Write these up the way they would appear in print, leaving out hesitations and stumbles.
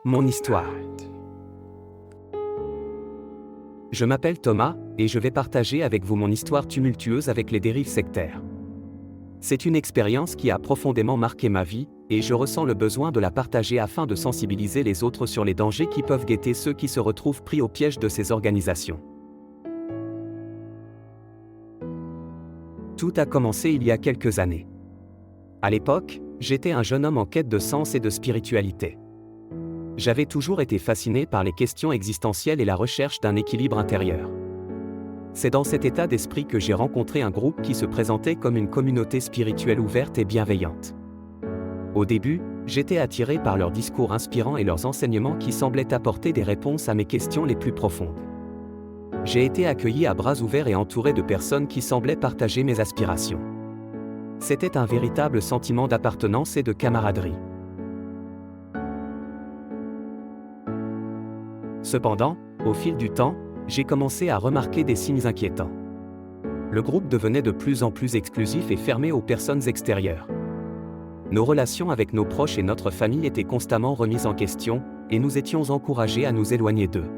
Mon histoire. Je m'appelle Thomas, et je vais partager avec vous mon histoire tumultueuse avec les dérives sectaires. C'est une expérience qui a profondément marqué ma vie, et je ressens le besoin de la partager afin de sensibiliser les autres sur les dangers qui peuvent guetter ceux qui se retrouvent pris au piège de ces organisations. Tout a commencé il y a quelques années. À l'époque, j'étais un jeune homme en quête de sens et de spiritualité. J'avais toujours été fasciné par les questions existentielles et la recherche d'un équilibre intérieur. C'est dans cet état d'esprit que j'ai rencontré un groupe qui se présentait comme une communauté spirituelle ouverte et bienveillante. Au début, j'étais attiré par leurs discours inspirants et leurs enseignements qui semblaient apporter des réponses à mes questions les plus profondes. J'ai été accueilli à bras ouverts et entouré de personnes qui semblaient partager mes aspirations. C'était un véritable sentiment d'appartenance et de camaraderie. Cependant, au fil du temps, j'ai commencé à remarquer des signes inquiétants. Le groupe devenait de plus en plus exclusif et fermé aux personnes extérieures. Nos relations avec nos proches et notre famille étaient constamment remises en question, et nous étions encouragés à nous éloigner d'eux.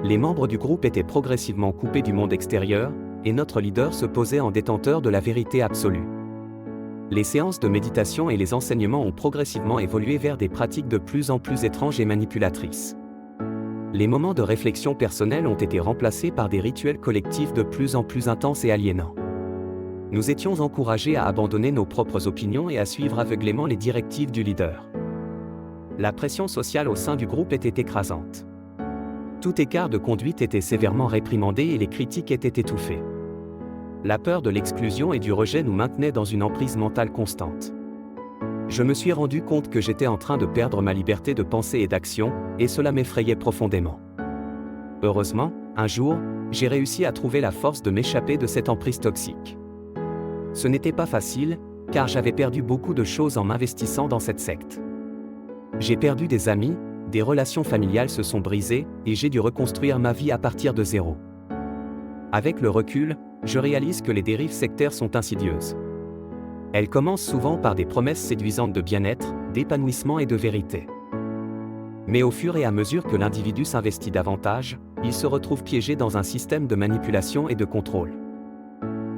Les membres du groupe étaient progressivement coupés du monde extérieur, et notre leader se posait en détenteur de la vérité absolue. Les séances de méditation et les enseignements ont progressivement évolué vers des pratiques de plus en plus étranges et manipulatrices. Les moments de réflexion personnelle ont été remplacés par des rituels collectifs de plus en plus intenses et aliénants. Nous étions encouragés à abandonner nos propres opinions et à suivre aveuglément les directives du leader. La pression sociale au sein du groupe était écrasante. Tout écart de conduite était sévèrement réprimandé et les critiques étaient étouffées. La peur de l'exclusion et du rejet nous maintenait dans une emprise mentale constante. Je me suis rendu compte que j'étais en train de perdre ma liberté de pensée et d'action, et cela m'effrayait profondément. Heureusement, un jour, j'ai réussi à trouver la force de m'échapper de cette emprise toxique. Ce n'était pas facile, car j'avais perdu beaucoup de choses en m'investissant dans cette secte. J'ai perdu des amis, des relations familiales se sont brisées, et j'ai dû reconstruire ma vie à partir de zéro. Avec le recul, je réalise que les dérives sectaires sont insidieuses. Elles commencent souvent par des promesses séduisantes de bien-être, d'épanouissement et de vérité. Mais au fur et à mesure que l'individu s'investit davantage, il se retrouve piégé dans un système de manipulation et de contrôle.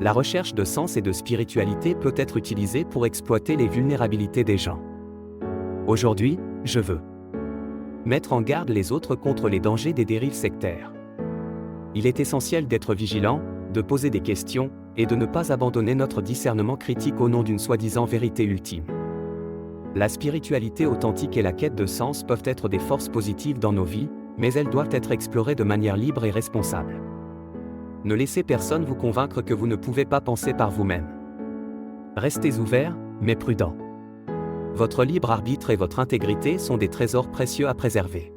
La recherche de sens et de spiritualité peut être utilisée pour exploiter les vulnérabilités des gens. Aujourd'hui, je veux mettre en garde les autres contre les dangers des dérives sectaires. Il est essentiel d'être vigilant, de poser des questions, et de ne pas abandonner notre discernement critique au nom d'une soi-disant vérité ultime. La spiritualité authentique et la quête de sens peuvent être des forces positives dans nos vies, mais elles doivent être explorées de manière libre et responsable. Ne laissez personne vous convaincre que vous ne pouvez pas penser par vous-même. Restez ouverts, mais prudents. Votre libre arbitre et votre intégrité sont des trésors précieux à préserver.